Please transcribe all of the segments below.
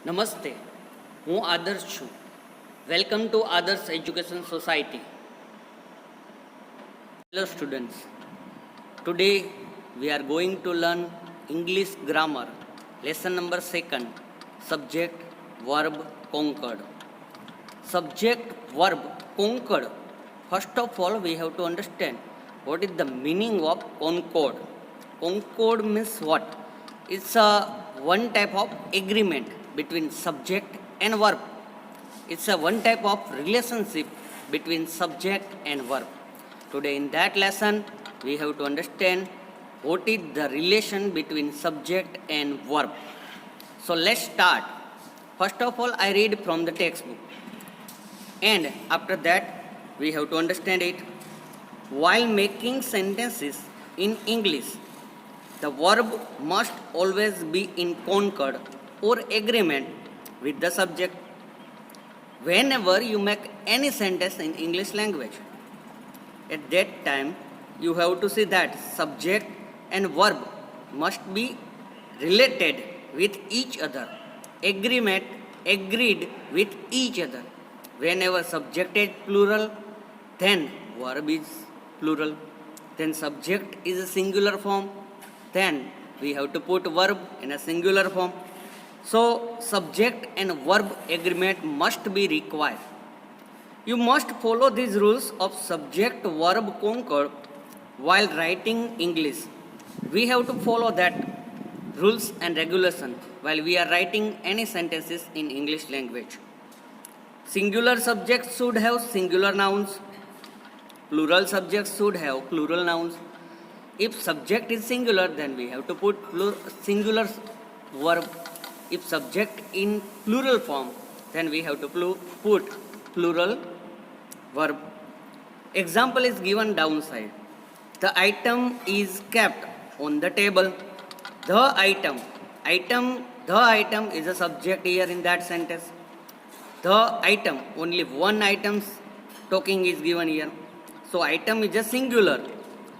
નમસ્તે, હું આદર્શ છું. વેલકમ ટુ આદર્શ education society. Hello students, today we are going to learn English grammar, lesson number 2, subject, verb, conquered. Subject, verb, conquered. First of all, we have to understand what is the meaning of concord. Concord means what? It's a one type of agreement between subject and verb. It's a one type of relationship between subject and verb. Today in that lesson, we have to understand what is the relation between subject and verb. So let's start. First of all, I read from the textbook. And after that, we have to understand it. While making sentences in English, the verb must always be in concord or agreement with the subject. Whenever you make any sentence in English language, at that time you have to see that subject and verb must be related with each other, agreed with each other. Whenever subject is plural, then verb is plural. Then subject is a singular form, then we have to put verb in a singular form. So subject and verb agreement must be required. You must follow these rules of subject verb concord while writing English. We have to follow that rules and regulations while we are writing any sentences in English language. Singular subjects should have singular nouns. Plural subjects should have plural nouns. If subject is singular, then we have to put singular verb. If subject in plural form, then we have to put plural verb. Example is given downside. The item is kept on the table. The item is a subject here in that sentence. The item, only one item's talking is given here. So item is a singular.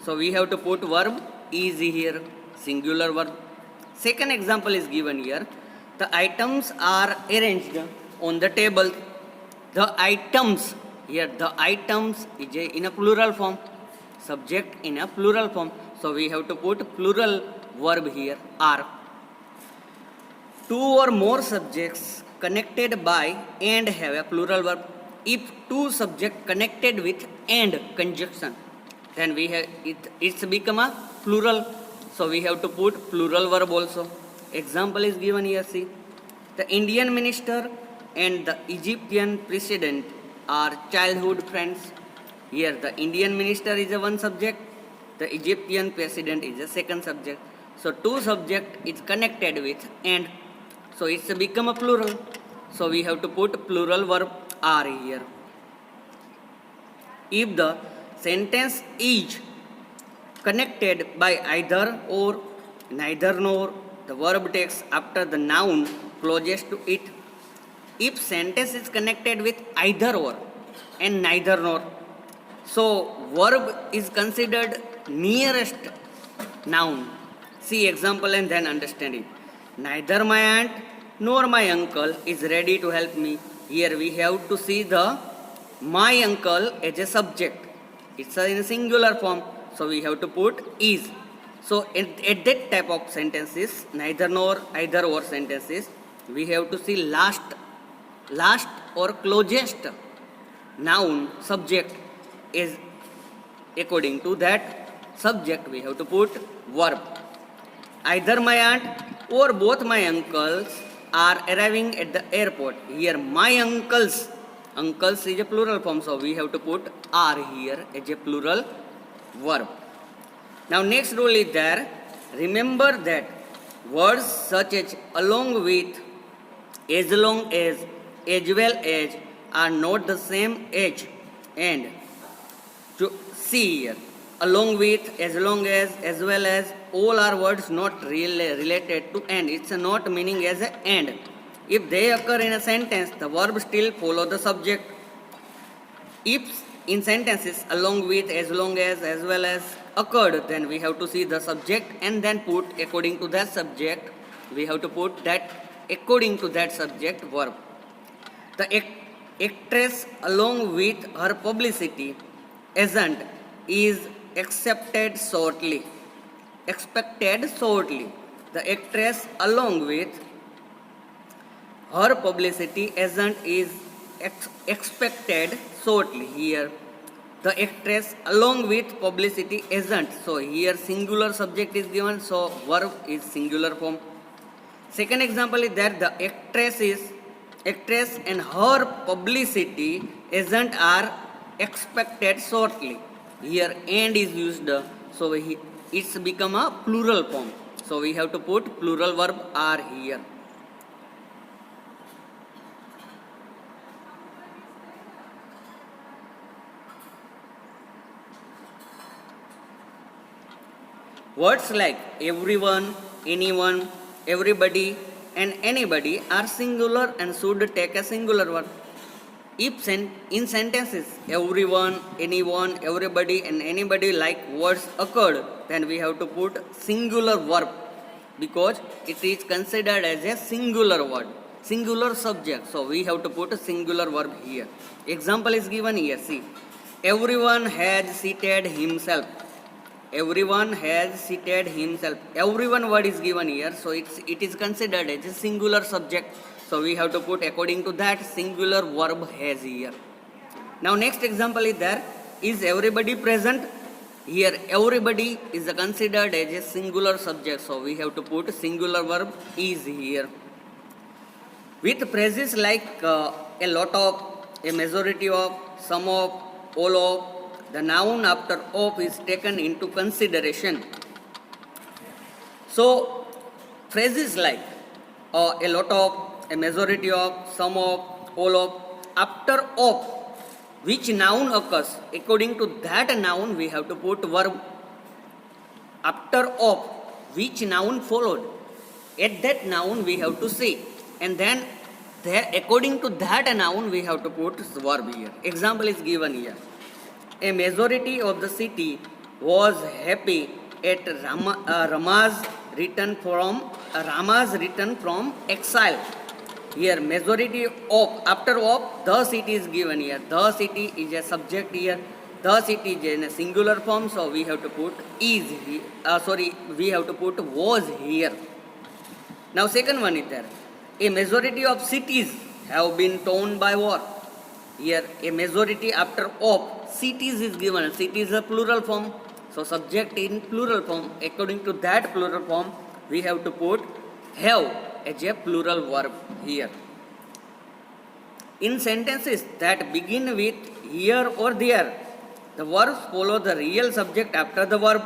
So we have to put verb is here, singular verb. Second example is given here. The items are arranged on the table. The items, here the items is in a plural form. Subject in a plural form. So we have to put plural verb here, are. Two or more subjects connected by and have a plural verb. If two subjects connected with and conjunction, then we have it's become a plural. So we have to put plural verb also. Example is given here, see. The Indian minister and the Egyptian president are childhood friends. Here the Indian minister is a one subject, the Egyptian president is a second subject. So two subject is connected with and, so it's become a plural. So we have to put plural verb are here. If the sentence is connected by either or, neither nor, the verb takes after the noun closest to it. If sentence is connected with either or and neither nor, so verb is considered nearest noun. See example and then understand it. Neither my aunt nor my uncle is ready to help me. Here we have to see the my uncle as a subject. It's in a singular form, so we have to put is. So at that type of sentences, neither nor, either or sentences, we have to see last or closest noun subject is according to that subject we have to put verb. Either my aunt or both my uncles are arriving at the airport. Here my uncles is a plural form, so we have to put are here as a plural verb. Now next rule is there. Remember that words such as along with, as long as well as are not the same as and. To see here, along with, as long as well as, all are words not really related to and. It's not meaning as a and. If they occur in a sentence, the verb still follow the subject. If in sentences along with, as long as well as occurred, then we have to see the subject and then put according to that subject we have to put that according to that subject verb. The actress along with her publicity agent is accepted shortly. Expected shortly. The actress along with her publicity agent is expected shortly. Here the actress along with publicity agent. So here singular subject is given, so verb is singular form. Second example is that the actress and her publicity agent are expected shortly. Here and is used, so it's become a plural form. So we have to put plural verb are here. Words like everyone, anyone, everybody and anybody are singular and should take a singular verb. If in sentences everyone, anyone, everybody and anybody like words occurred, then we have to put singular verb because it is considered as a singular word, singular subject. So we have to put a singular verb here. Example is given here. See, everyone has seated himself. Everyone has seated himself. Everyone word is given here, so it is considered as a singular subject. So we have to put according to that singular verb has here. Now next example is there. Is everybody present? Here everybody is considered as a singular subject. So we have to put singular verb is here. With phrases like a lot of, a majority of, some of, all of, the noun after of is taken into consideration. So phrases like a lot of, a majority of, some of, all of, after of which noun occurs, according to that noun we have to put verb. After of which noun followed, at that noun we have to say, and then there, according to that noun we have to put verb here. Example is given here. A majority of the city was happy at Rama's return from exile. Here majority of, after of, the city is given here. The city is a subject here. The city is in a singular form, so we have to put is here. We have to put was here. Now second one is there. A majority of cities have been torn by war. Here a majority after of cities is given. City is a plural form, so subject in plural form. According to that plural form we have to put have as a plural verb here. In sentences that begin with here or there, the verbs follow the real subject after the verb.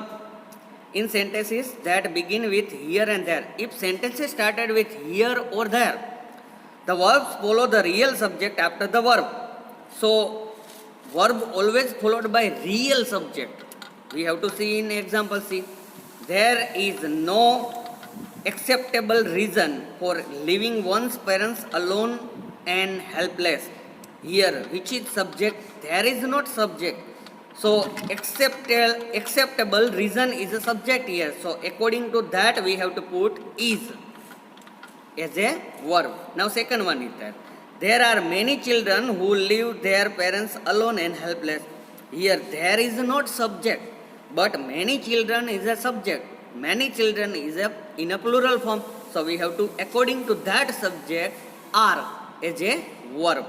In sentences that begin with here and there, if sentences started with here or there, the verbs follow the real subject after the verb. So verb always followed by real subject. We have to see in example. See, there is no acceptable reason for leaving one's parents alone and helpless. Here which is subject? There is not subject. So acceptable reason is a subject here. So according to that we have to put is as a verb. Now second one is that there are many children who leave their parents alone and helpless. Here there is not subject, but many children is a subject. Many children is in a plural form. So we have to, according to that subject, are as a verb.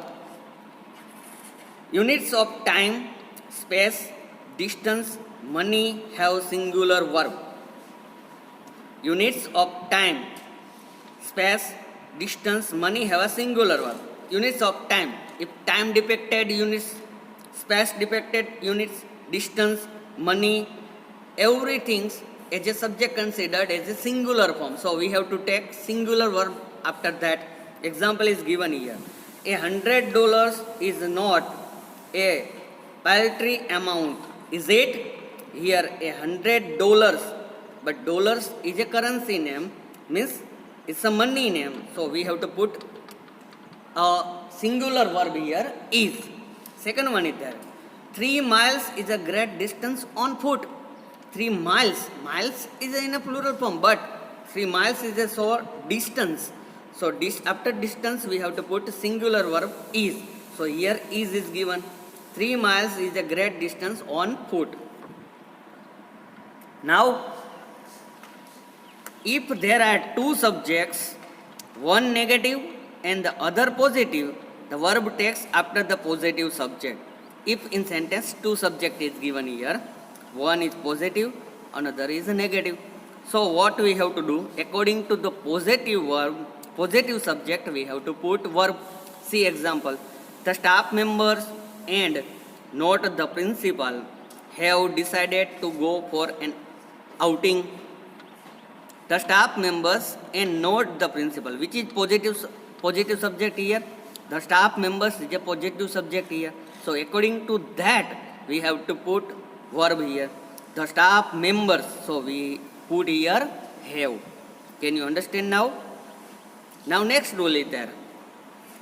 Units of time, space, distance, money have singular verb. Units of time, space, distance, money have a singular verb. Units of time, if time depicted units, space depicted units, distance, money, everything as a subject considered as a singular form. So we have to take singular verb after that. Example is given here. $100 is not a paltry amount, is it? Here $100, but dollars is a currency name, means it's a money name. So we have to put a singular verb here is. Second one is there. 3 miles is a great distance on foot. 3 miles. Miles is in a plural form, but 3 miles is a short distance. So after distance we have to put singular verb is. So here is given. 3 miles is a great distance on foot. Now, if there are two subjects, one negative and the other positive, the verb takes after the positive subject. If in sentence two subject is given here, one is positive, another is negative. So what we have to do? According to the positive verb, positive subject, we have to put verb. See example. The staff members and not the principal have decided to go for an outing. The staff members and not the principal, which is positive subject here. The staff members is a positive subject here. So according to that, we have to put verb here. The staff members, so we put here have. Can you understand now? Now next rule is there.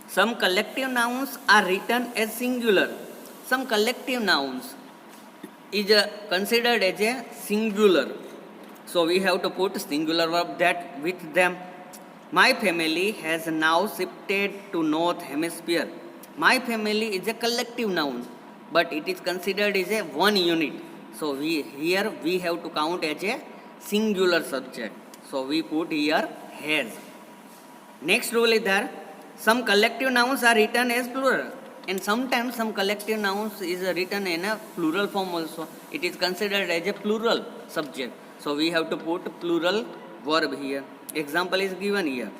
Some collective nouns are written as singular. Some collective nouns is considered as a singular. So we have to put singular verb that with them. My family has now shifted to North Hemisphere. My family is a collective noun, but it is considered as a one unit. So here we have to count as a singular subject. So we put here has. Next rule is there. Some collective nouns are written as plural, and sometimes some collective nouns is written in a plural form also. It is considered as a plural subject. So we have to put plural verb here. Example is given here.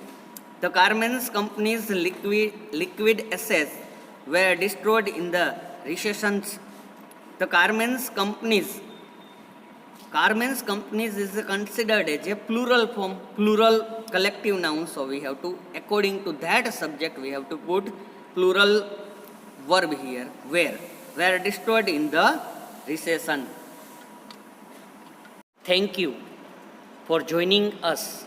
The Carmen's company's liquid assets were destroyed in the recessions. The Carmen's companies is considered as a plural form, plural collective noun. So we have to, according to that subject, we have to put plural verb here. Were destroyed in the recession. Thank you for joining us.